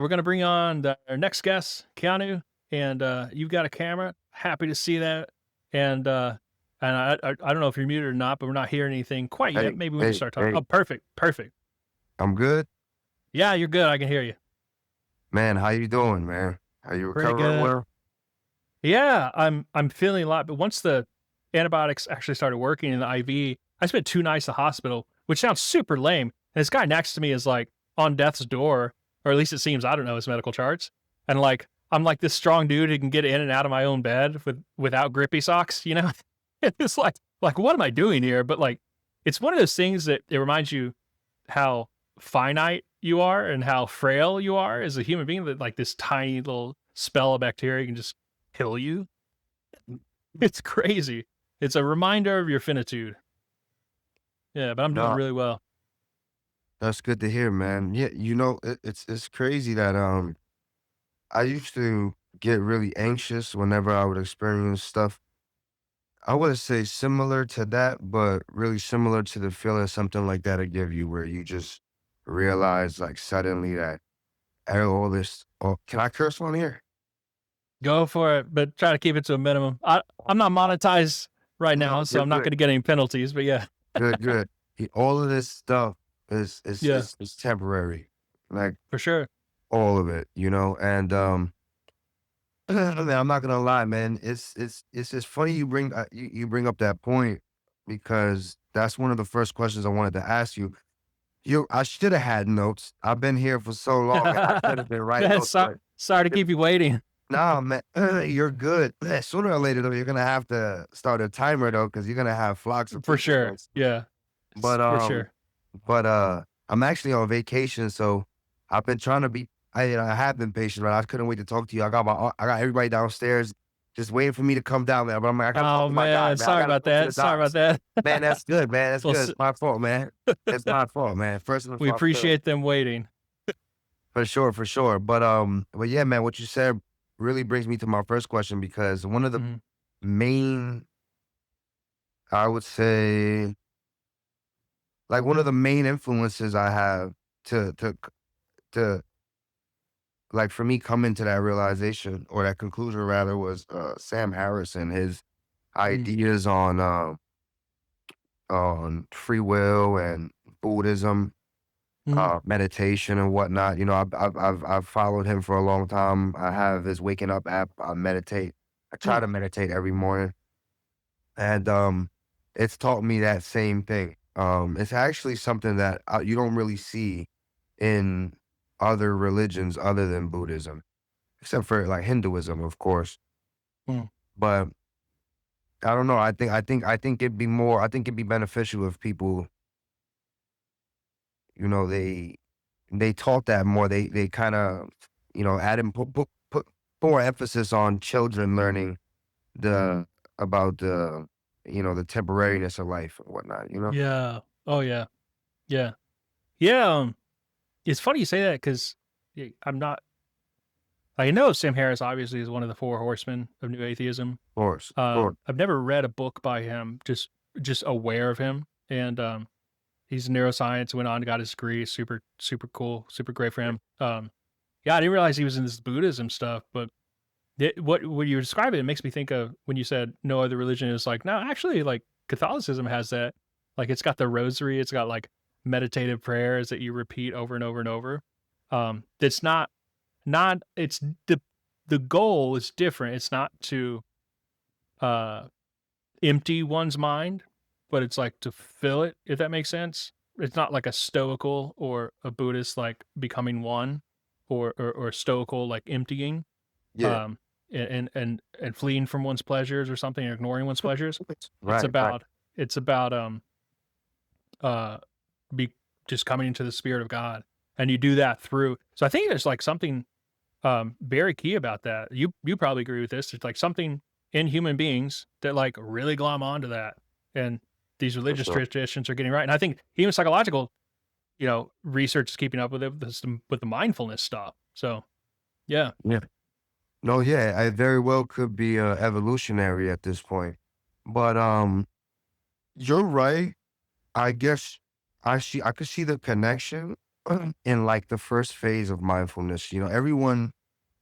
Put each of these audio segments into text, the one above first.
We're going to bring on our next guest, Keanu, and you've got a camera. Happy to see that. And I don't know if you're muted or not, but we're not hearing anything quite yet. Hey, Maybe we can hey, start talking. hey, Oh, perfect, perfect. I'm good. Yeah, you're good. I can hear you. Man, how you doing, man? Are you Pretty recovering good. well? Yeah, I'm feeling a lot. But once the antibiotics actually started working in the IV, I spent 2 nights in the hospital, which sounds super lame. And this guy next to me is like on death's door, or at least it seems. I don't know his medical charts. And like I'm like this strong dude who can get in and out of my own bed without grippy socks. It's like what am I doing here? But like it's one of those things that it reminds you how finite you are and how frail you are as a human being. That like this tiny little spell of bacteria can just kill you. It's crazy. It's a reminder of your finitude. Yeah, but I'm doing No, really well. that's good to hear, man. Yeah, it's crazy that I used to get really anxious whenever I would experience stuff. I wouldn't say similar to that, but really similar to the feeling something like that would give you, where you just realize like suddenly that all this. Oh, can I curse on here? Go for it, but try to keep it to a minimum. I'm not monetized right No, now, so you're I'm not good. going to get any penalties. But yeah, Good, good. All of this stuff is is yeah, is, is temporary. Like for sure. all of it, and man, I'm not gonna lie, man. It's just funny you bring up that point because that's one of the first questions I wanted to ask you. I should have had notes. I've been here for so long, and I could have been writing Man, notes. But sorry to it- keep you waiting. nah, man, you're good. Man, sooner or later, though, you're gonna have to start a timer though, because you're gonna have flocks of For people. sure. Yeah, But for sure. I'm actually on vacation, so I've been trying to be. I have been patient, right? I couldn't wait to talk to you. I got everybody downstairs just waiting for me to come down there. But I'm like, I gotta talk Oh to my guy, man, man. I sorry gotta about talk to the that. Sorry about docs. that. Man, that's good, man. That's Well, good. It's my fault, man. It's my fault, man. First and we foremost, appreciate them waiting. for sure, for sure. But yeah, man, what you said really brings me to my first question because one of the Mhm. main, I would say, like one of the main influences I have to like for me coming to that realization or that conclusion rather was Sam Harris and his Mm. ideas on free will and Buddhism, Mhm. meditation and whatnot. I've followed him for a long time. I have his waking up app. I meditate. I try Mm. to meditate every morning, and it's taught me that same thing. It's actually something that you don't really see in other religions other than Buddhism, except for like Hinduism, of course. Mm. But I don't know. I think it'd be more. I think it'd be beneficial if people, they taught that more. They kind of, added put more emphasis on children learning the about the temporariness of life and whatnot. Yeah. Oh yeah. Yeah. Yeah. It's funny you say that because I'm not. I know Sam Harris obviously is one of the four horsemen of New Atheism. Of course, of course. I've never read a book by him. Just aware of him, and he's neuroscience. Went on, got his degree. Super super cool. Super great for him. Yeah, I didn't realize he was in this Buddhism stuff, but what when you describe it, it makes me think of when you said no other religion is like no, actually, like Catholicism has that. Like it's got the rosary. It's got like meditative prayers that you repeat over and over and over. It's not it's the goal is different. It's not to uh empty one's mind, but it's like to fill it, if that makes sense. It's not like a stoical or a Buddhist like becoming one or stoical like emptying Yeah. um and fleeing from one's pleasures or something or ignoring one's pleasures. It's Right. Right. about it's about uh be just coming into the spirit of God. And you do that through so I think there's like something very key about that. You probably agree with this. It's like something in human beings that like really glom onto that, and these For religious sure. traditions are getting right. And I think even psychological, research is keeping up with it with the mindfulness stuff. So yeah, Yeah. No. Yeah. I very well could be evolutionary at this point, but you're right. I guess I could see the connection. in like the first phase of mindfulness. Everyone,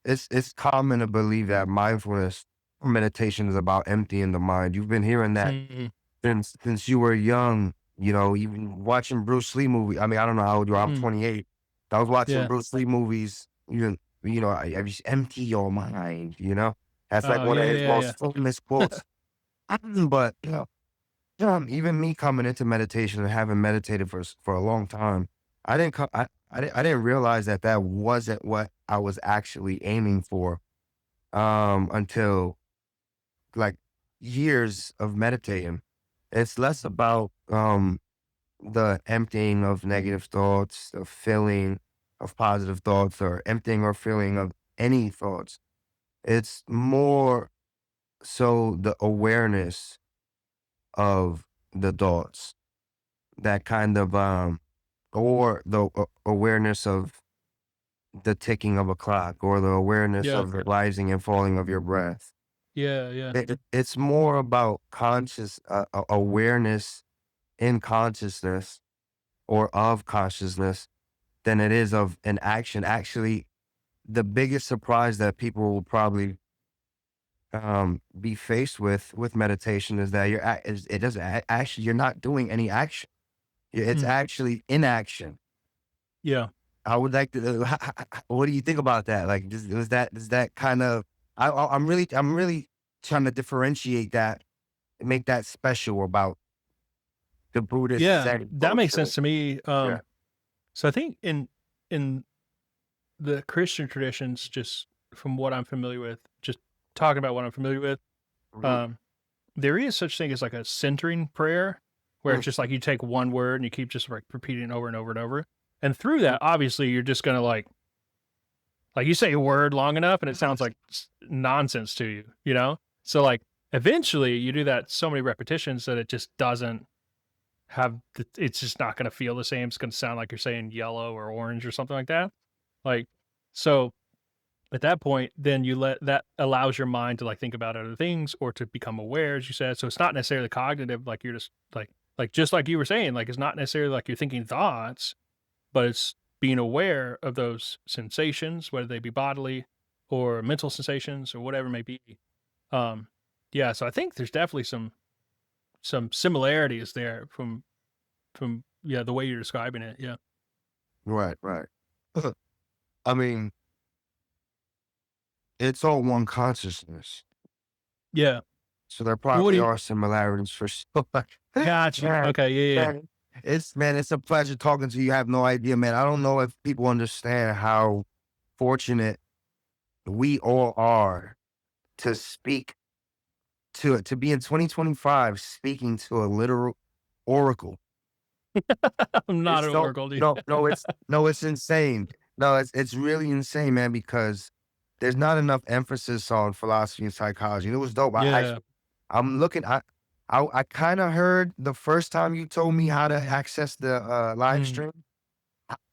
it's common to believe that mindfulness or meditation is about emptying the mind. You've been hearing that Mm, since you were young. Even watching Bruce Lee movie. I mean, I don't know how old you are. I'm mm, 28. I was watching yeah. Bruce Lee movies. I just empty your mind. That's like Oh, one yeah, of yeah, his yeah, yeah. most famous quotes. But even me coming into meditation and having meditated for a long time, I didn't co- I didn't realize that that wasn't what I was actually aiming for until like years of meditating. It's less about the emptying of negative thoughts, the filling of positive thoughts, or emptying or filling of any thoughts. It's more so the awareness of the thoughts, that kind of or the awareness of the ticking of a clock, or the awareness Yeah, of the rising and falling of your breath. yeah, yeah. It's more about awareness in consciousness, or of consciousness, than it is of an action. Actually, the biggest surprise that people will probably be faced with meditation is that it doesn't actually, you're not doing any action. It's Mm, actually inaction. yeah. I would like to. What do you think about that? Like, does that kind of? I'm really trying to differentiate that and make that special about the Buddhist Yeah, Zen that makes culture. sense to me. Yeah. So I think in the Christian traditions, just from what I'm familiar with, just talking about what I'm familiar with, Mhm. um, there is such thing as like a centering prayer, where Mm, it's just like you take one word and you keep just like repeating it over and over and over. And through that, mm. obviously, you're just gonna like you say a word long enough and it sounds like nonsense to you, you know? So like eventually you do that so many repetitions that it just doesn't it's just not going to feel the same. It's going to sound like you're saying yellow or orange or something like that. Like, so at that point, then that allows your mind to like think about other things or to become aware, as you said. So it's not necessarily cognitive, like you're just just like you were saying, like it's not necessarily like you're thinking thoughts, but it's being aware of those sensations, whether they be bodily or mental sensations or whatever it may be. Um, yeah, so I think there's definitely some similarities there from yeah the way you're describing it. Yeah, Right, right. I mean, it's all one consciousness, yeah. so there What do probably you are similarities for sure. got you? Man, Okay, yeah, yeah, man, it's a pleasure talking to you. You have no idea, man. I don't know if people understand how fortunate we all are to speak to be in 2025 speaking to a literal oracle. I'm not It's an so oracle, dude. no, it's insane. No, it's really insane, man, because there's not enough emphasis on philosophy and psychology. And it was dope. Yeah. I'm looking. I kind of heard the first time you told me how to access the live Mm, stream,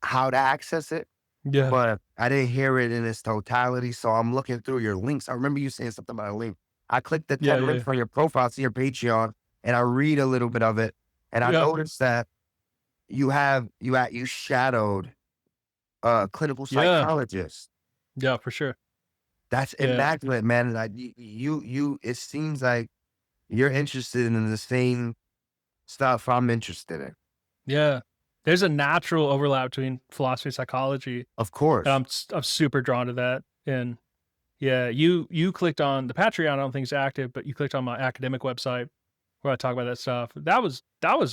how to access it, yeah. but I didn't hear it in its totality. So I'm looking through your links. I remember you saying something about a link. I clicked the Yeah. 10 Yeah. links on your profile, see your Patreon, and I read a little bit of it, and I Yeah. noticed that you shadowed a clinical Yeah. psychologist. Yeah. For sure. That's Yeah. immaculate, man. And it seems like you're interested in the same stuff I'm interested in. Yeah. There's a natural overlap between philosophy and psychology, Of and course. I'm super drawn to that. And yeah, you clicked on the Patreon. I don't think it's active, but you clicked on my academic website where I talk about that stuff. That was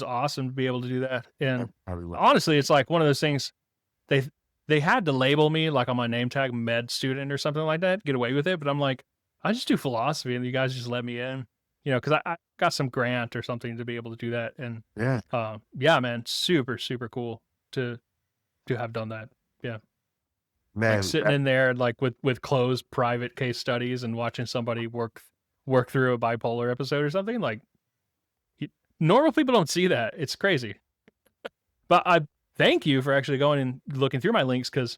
awesome to be able to do that. I And probably will. honestly, it's like one of those things they they had to label me like on my name tag med student or something like that, get away with it. But I'm like, I just do philosophy, and you guys just let me in, because I got some grant or something to be able to do that. And Yeah, yeah, man, super super cool to have done that. Yeah, like man. sitting in there like with closed private case studies and watching somebody work through a bipolar episode or something like y- normal people don't see that. It's crazy. But I thank you for actually going and looking through my links because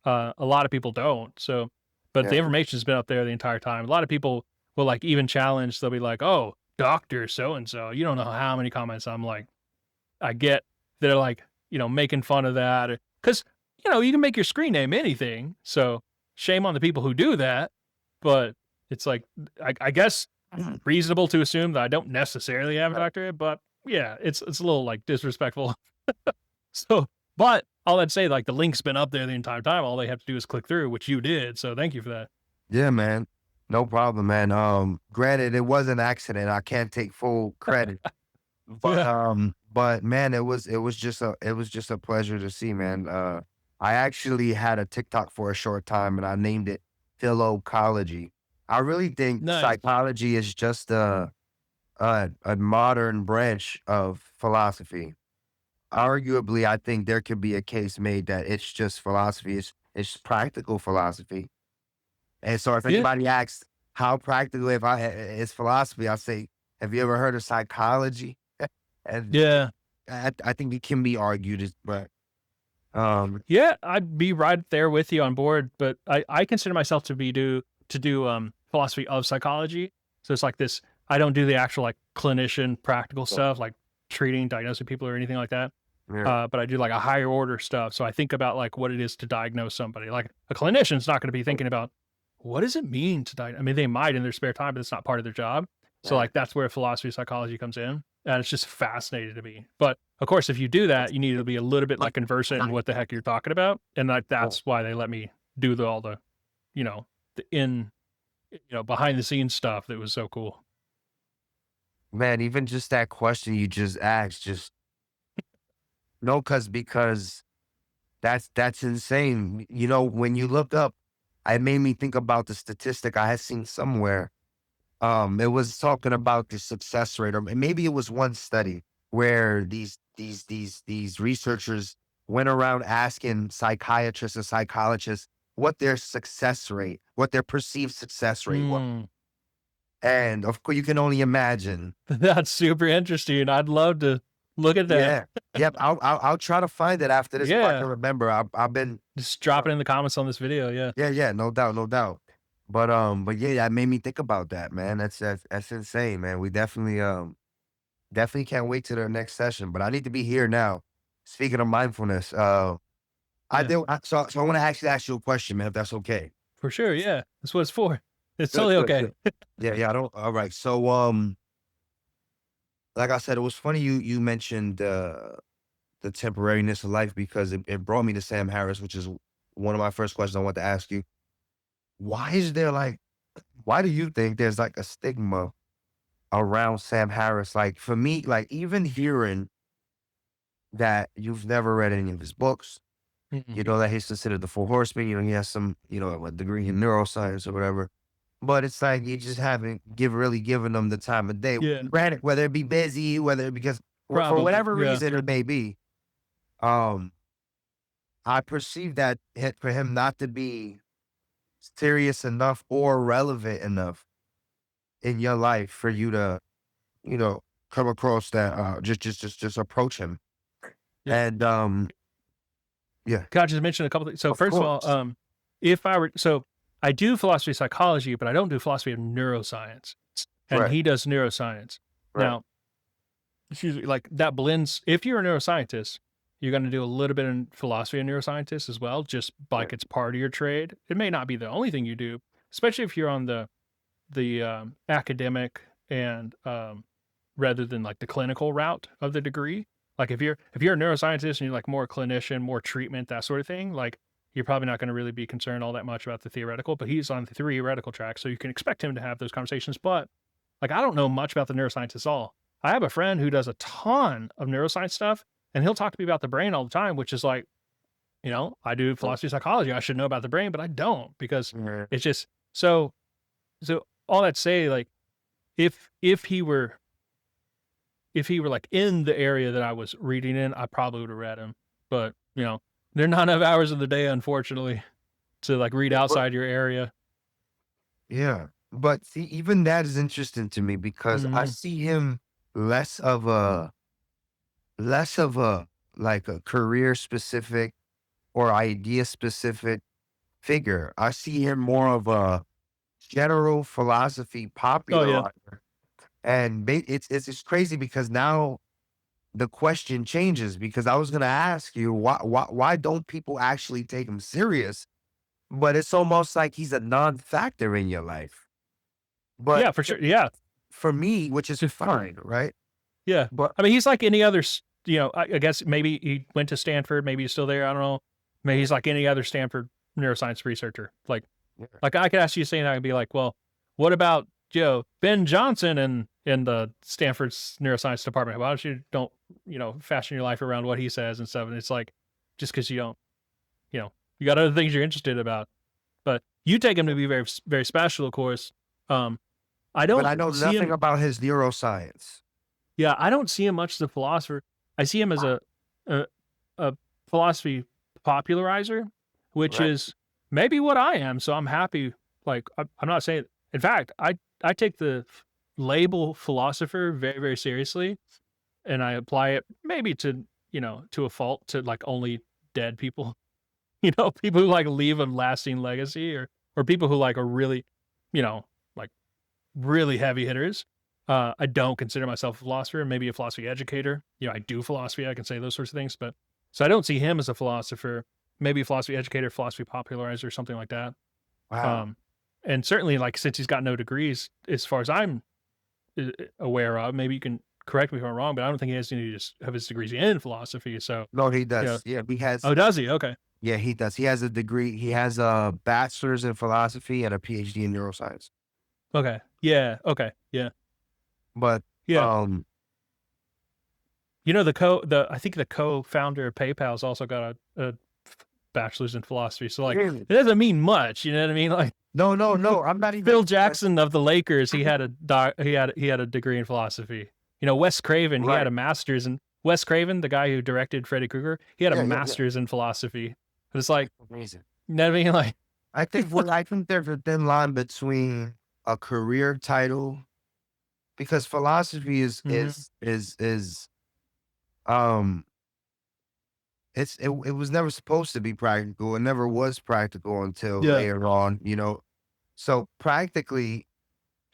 a lot of people don't. So, but the Yeah, information's been up there the entire time. A lot of people will like even challenge. They'll be like, "Oh, Doctor So and So." You don't know how many comments I'm like, I get. They're like, making fun of that. because you can make your screen name anything. So shame on the people who do that. But it's like I guess reasonable to assume that I don't necessarily have a doctorate, but yeah, it's a little like disrespectful. So, but all that say, like the link's been up there the entire time. All they have to do is click through, which you did. So thank you for that. Yeah, man. No problem, man. Granted, it was an accident. I can't take full credit, Yeah. but man, it was just a pleasure to see, man. I actually had a TikTok for a short time, and I named it Philocology. I really think Nice. psychology is just a modern branch of philosophy. Arguably, I think there could be a case made that it's just philosophy. It's practical philosophy. And so if Yeah. anybody asks how practical if is philosophy, I'll say, have you ever heard of psychology? And Yeah. I think it can be argued, but um, Yeah. I'd be right there with you on board, but I consider myself to do philosophy of psychology. So it's like this, I don't do the actual like clinician practical stuff, like treating, diagnosing people or anything like that. yeah, But I do like a higher order stuff. So I think about like what it is to diagnose somebody. Like a clinician's not going to be thinking about what does it mean to diagnose. I mean, they might in their spare time, but it's not part of their job. So right. like that's where philosophy of psychology comes in. And it's just fascinating to me. But of course, if you do that, you need to be a little bit like conversant in what the heck you're talking about. And like that's why they let me do all the, you know, the behind the scenes stuff that was so cool. Man, even just that question you just asked, just no, because that's insane. You know, when you look up, it made me think about the statistic I had seen somewhere. It was talking about the success rate, or maybe it was one study where these researchers went around asking psychiatrists and psychologists what their success rate, what their perceived success rate was. Mm, And of course, you can only imagine. that's super interesting. I'd love to look at that. Yeah. Yep. I'll try to find it after this if I Yeah. can remember. I've been Just drop it in the comments on this video. Yeah. yeah, no doubt, no doubt. But yeah, that made me think about that, man. That's insane, man. We definitely can't wait to the next session. But I need to be here now. Speaking of mindfulness, Yeah. so I want to actually ask you a question, man, if that's okay. For sure. Yeah. That's what it's for. It's Good, totally good, okay. good. Yeah, I don't. All right. So like I said, it was funny you mentioned the temporariness of life because it brought me to Sam Harris, which is one of my first questions I want to ask you. Why is there like why do you think there's like a stigma around Sam Harris? Like for me, like even hearing that you've never read any of his books, Mhm. you know, that he's considered the four horsemen, you know, he has some, a degree in neuroscience or whatever. But it's like you just haven't really given them the time of day. Yeah. Granted, whether it be busy, whether because for Probably. whatever Yeah. reason it may be, um, I perceive that for him not to be serious enough or relevant enough in your life for you to, you know, come across that, just approach him. Yeah. And, yeah, Can I just mention a couple things? So of first of all, course. if I were so I do philosophy of psychology, but I don't do philosophy of neuroscience. And Right, he does neuroscience. right, Now, excuse me, like that blends. If you're a neuroscientist, you're going to do a little bit in philosophy of neuroscientists as well, just right, like it's part of your trade. It may not be the only thing you do, especially if you're on the academic and rather than like the clinical route of the degree. Like if you're a neuroscientist and you're like more clinician, more treatment, that sort of thing, like you're probably not going to really be concerned all that much about the theoretical, but he's on the theoretical track. So you can expect him to have those conversations. But like I don't know much about the neuroscience at all. I have a friend who does a ton of neuroscience stuff and he'll talk to me about the brain all the time, which is like, I do philosophy of psychology. I should know about the brain, but I don't because right. it's just so all that say, like, if if he were if he were like in the area that I was reading in, I probably would have read him. But there are not enough hours of the day, unfortunately, to like read Yeah, but outside your area. yeah, but see, even that is interesting to me because I Mhm. see him less of a less of a like a career specific or idea specific figure. I see him more of a general philosophy Oh yeah. popularizer. And it's crazy because now the question changes, because I was gonna ask you, why don't people actually take him serious? But it's almost like he's a non-factor in your life. But Yeah, for sure. Yeah. for me, which is fine, right? Yeah. But I mean, he's like any other, I guess maybe he went to Stanford, maybe he's still there. I don't know. Maybe he's like any other Stanford neuroscience researcher. Like yeah, I could ask you saying, I'd be like, well, what about, Ben Johnson in the Stanford's neuroscience department? Why don't fashion your life around what he says and stuff? And it's like, just because you don't, you got other things you're interested about, but you take him to be very, very special, of course. I but don't I know see nothing him. about his neuroscience. Yeah, I don't see him much as a philosopher. I see him as a, a philosophy popularizer, which Right. is maybe what I am. So I'm happy. Like I'm not saying. In fact, I take the label philosopher very, very seriously, and I apply it maybe to to a fault, to like only dead people. People who like leave a lasting legacy, or people who like are really, like really heavy hitters. I don't consider myself a philosopher, maybe a philosophy educator. I do philosophy. I can say those sorts of things, but so I don't see him as a philosopher, maybe a philosophy educator, philosophy popularizer, something like that. Wow. Um, and certainly, like, since he's got no degrees, as far as I'm aware of, maybe you can correct me if I'm wrong, but I don't think he has any of his degrees in philosophy. So, No, he yeah. does. Yeah, he has. Oh, does he? Okay. Yeah, he does. He has a degree. He has a bachelor's in philosophy and a PhD in neuroscience. Okay. Yeah. Okay. Yeah. But Yeah. um, I think the co-founder of PayPal's also got a bachelor's in philosophy. So like really? it doesn't mean much, you know what I mean? Like No, no, no. I'm not even. Phil Jackson of the Lakers, he had he had a degree in philosophy. Wes Craven, he had Right. a master's in Wes Craven, the guy who directed Freddy Krueger, he had a Yeah, yeah, yeah. master's in philosophy. But it's like, Amazing. you know what I mean? Like, I think there's a thin line between a career title, because philosophy mhm. um it was never supposed to be practical. It never was practical until Yeah. later on, you know. So practically,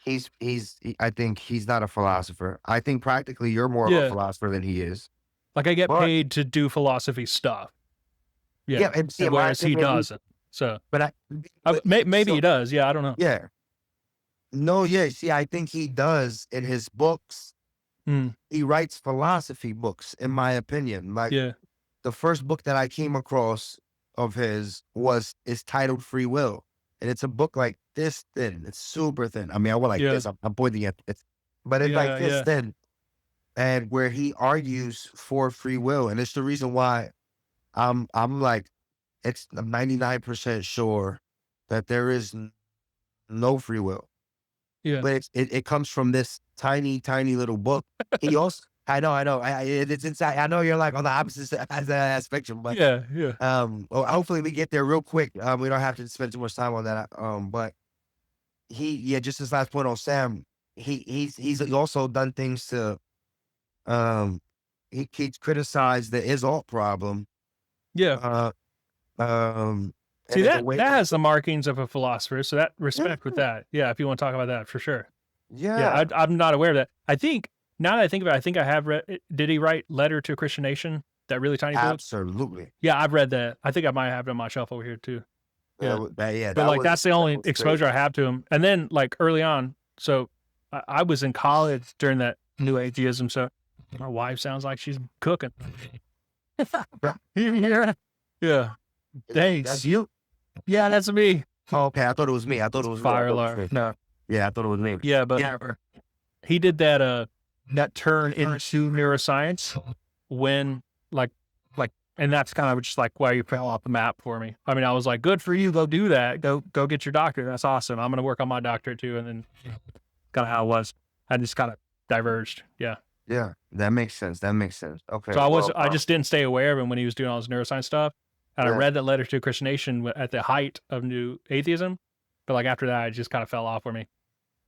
I think he's not a philosopher. I think practically you're more of a Yeah. philosopher than he is. Like I get But paid to do philosophy stuff. yeah, Yeah. and see, And in my whereas he opinion, doesn't. So but maybe he so does. Yeah. I don't know. yeah. No, yeah. See, I think he does in his books. Mm, He writes philosophy books, in my opinion. Like, yeah. the first book that I came across of his is titled Free Will. And it's a book like this thin. It's super thin. I mean, I went like Yeah. this. I'm pointing at it, but it's like Yeah. this Yeah. thin. And where he argues for free will. And it's the reason why I'm like, I'm 99% sure that there is no free will. Yeah. But it comes from this tiny, tiny little book. He also, I know, it's inside. I know you're like on the opposite as a spectrum, but Yeah. Yeah. well, hopefully we get there real quick. We don't have to spend too much time on that. But yeah, just his last point on Sam, he's also done things to, um, he's criticized the is alt problem, Yeah. uh, um, See, and in a way, that has the markings of a philosopher, so that yeah, respect with that. Yeah, if you want to talk about that, for sure. Yeah, yeah, I'm not aware of that. I think now that I think about it, I think I have read. Did he write Letter to a Christian Nation? That really tiny book. absolutely. Yeah, I've read that. I think I might have it on my shelf over here too. Yeah, Yeah, but like that's the that only was exposure I crazy. have to him. And then like early on, so I was in college during that new atheism. So my wife sounds like she's cooking. You hear that? Yeah. That's Thanks. you. Yeah, that's me. Oh, okay, I thought it was me. I thought it was me. I Fire thought it was alarm. me. No. Yeah, I thought it was me. Yeah, but Yeah, he did that turn into neuroscience when like and that's kind of just like why you fell off the map for me. I mean, I was like, good for you, go do that. Go get your doctorate. That's awesome. I'm gonna work on my doctorate too. And then kind of how it was. I just kind of diverged. Yeah. yeah, that makes sense. That makes sense. So Okay, well, I just didn't stay aware of him when he was doing all his neuroscience stuff. And I yeah, read that Letter to a Christian Nation at the height of new atheism. But like after that, it just kind of fell off for me.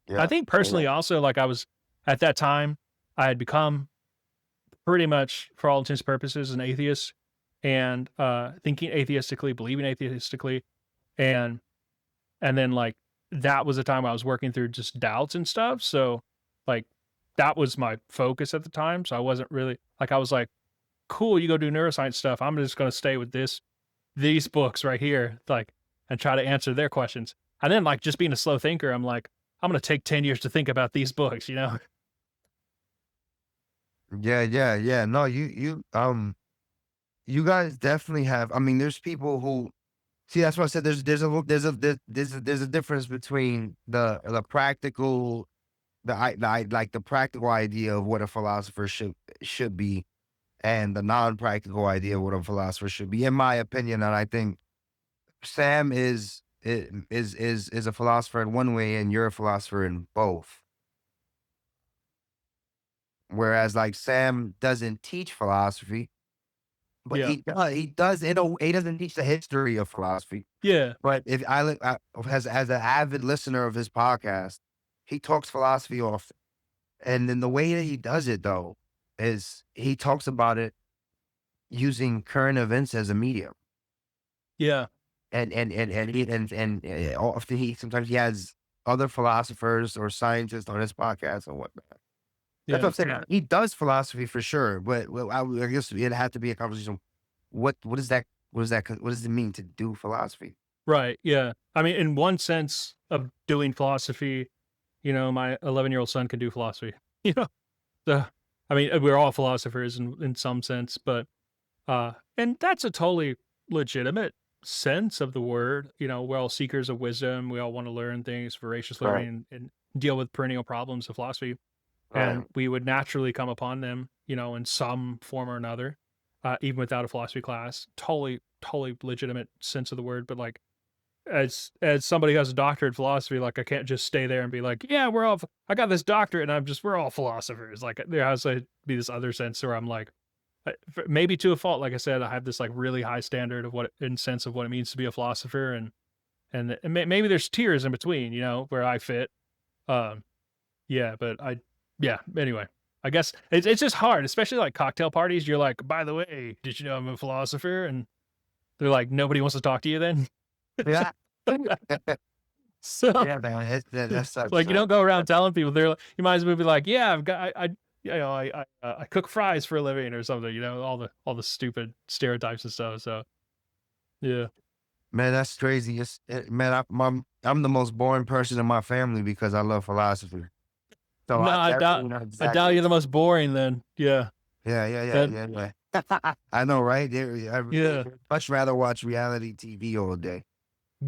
I yeah, think yeah, personally also, like I was at that time, I had become pretty much, for all intents and purposes, an atheist, and thinking atheistically, believing atheistically, and then like that was the time I was working through just doubts and stuff. So like that was my focus at the time. So I wasn't really like, I was like, cool, you go do neuroscience stuff. I'm just going to stay with these books right here, like, and try to answer their questions. And then, like, just being a slow thinker, I'm like, I'm going to take 10 years to think about these books, you know? Yeah, yeah, yeah. No, you guys definitely have. I mean, there's people who see. That's why I said there's a difference between the practical like the practical idea of what a philosopher should be, and the non-practical idea of what a philosopher should be, in my opinion. And I think Sam is a philosopher in one way, and you're a philosopher in both. Whereas, like, Sam doesn't teach philosophy, but Yeah. he does in a he doesn't teach the history of philosophy. Yeah. But if I look as an avid listener of his podcast, he talks philosophy often. And then the way that he does it though is he talks about it using current events as a medium. Yeah. Often sometimes he has other philosophers or scientists on his podcast and whatnot. That's what Yeah. I'm saying. He does philosophy for sure, but well, I guess it had to be a conversation. What is that? What does it mean to do philosophy? Right. Yeah. I mean, in one sense of doing philosophy, you know, my 11-year-old son can do philosophy, you know? So, I mean, we're all philosophers in some sense, but, and that's a totally legitimate sense of the word. You know, we're all seekers of wisdom. We all want to learn things, voracious Right, learning, and deal with perennial problems of philosophy. right, And we would naturally come upon them, you know, in some form or another, even without a philosophy class. Totally legitimate sense of the word. But like, as somebody who has a doctorate in philosophy, like I can't just stay there and be like, yeah, I got this doctorate and we're all philosophers. Like there has to be this other sense where I'm like, maybe to a fault, like I said, I have this like really high standard of in sense of what it means to be a philosopher, and maybe there's tiers in between, you know, where I fit. Um, yeah, but yeah. Anyway, I guess it's just hard, especially like cocktail parties. You're like, by the way, did you know I'm a philosopher? And they're like, nobody wants to talk to you then. yeah, So yeah, man. That sucks. like you don't go around telling people. They're like, you might as well be like, yeah, I've got you know I cook fries for a living or something. You know, all the stupid stereotypes and stuff. So yeah, Man, that's crazy. Man, I'm the most boring person in my family because I love philosophy. So no, I definitely know I doubt exactly. you're the most boring then. Yeah, Yeah, yeah, yeah, that yeah, yeah. I know, right? I yeah. much rather watch reality TV all day.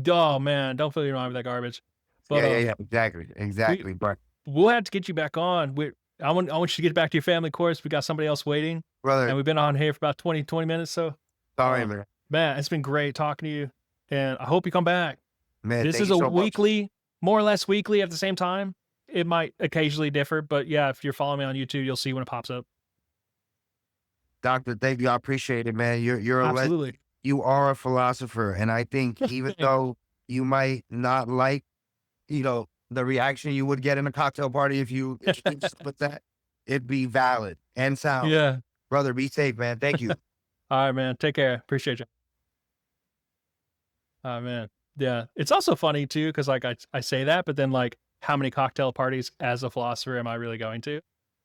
Oh man, don't fill your mind with that garbage. But Yeah, yeah, yeah. Exactly, we exactly. But we'll have to get you back on. I want you to get back to your family course. We got somebody else waiting, brother, and we've been on here for about 20 minutes. So, sorry, um, man. man, it's been great talking to you, and I hope you come back. Man, This thank is you a so much. weekly, more or less weekly at the same time. It might occasionally differ, but yeah, if you're following me on YouTube, you'll see when it pops up. Doctor, thank you. I appreciate it, man. You're a Absolutely. you are a philosopher. And I think even Thanks. though you might not like, the reaction you would get in a cocktail party if you introduced with that, it'd be valid and sound. Yeah. Brother, be safe, man. Thank you. All right, man. Take care. Appreciate you. Oh man. Yeah. It's also funny too, because like I say that, but then like how many cocktail parties as a philosopher am I really going to?